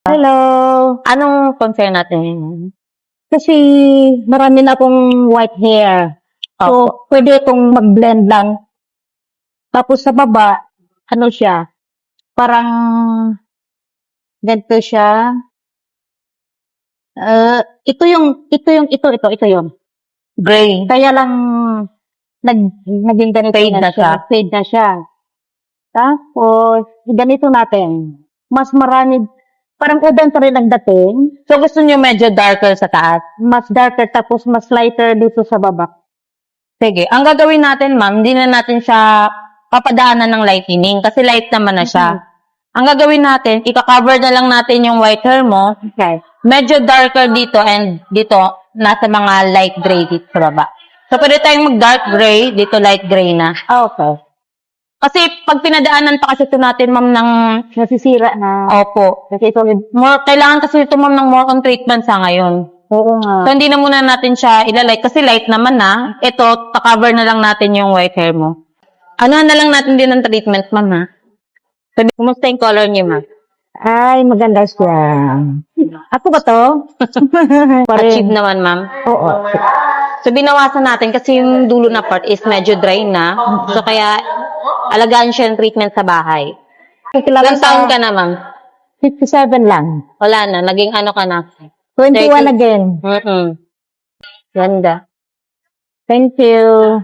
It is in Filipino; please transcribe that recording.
Hello. Anong concern natin? Kasi marami na akong white hair. So, pwede itong mag-blend lang. Tapos sa baba, ano siya? Parang ganito siya. Ito yun. Gray. Kaya lang naging ganito Fade na siya. Fade na siya. Tapos, ganito natin. Mas marami, parang udan pa rin ang dating. So, gusto nyo medyo darker sa taas? Mas darker, tapos mas lighter dito sa baba. Sige. Ang gagawin natin, ma'am, hindi na natin siya papadaanan ng lightening kasi light naman na siya. Ang gagawin natin, ika-cover na lang natin yung white hair mo. Okay. Medyo darker dito and dito, nasa mga light gray dito sa baba. So, pwede tayong mag-dark gray, dito light gray na. Okay. Kasi pag pinadaanan pa kasi ito natin, ma'am, ng... Nasisira na. Opo. Kasi ito, Kailangan kasi ito, ma'am, ng more on treatment sa ngayon. oo nga. So, hindi na muna natin siya ilalight kasi light naman na. Ito, cover na lang natin yung white hair mo. Ano na lang natin din ng treatment, ma'am, ha? So, kumusta yung color niyo, ma'am? Ay, maganda siya. Ako ba to? Achieve naman, ma'am. Oo. So, binawasan natin kasi yung dulo na part is medyo dry na. So, kaya alagaan siya yung treatment sa bahay. Ilang taon ka na, ma'am? 57 lang. Wala na. Naging ano ka na? 21 again. Ganda. Thank you.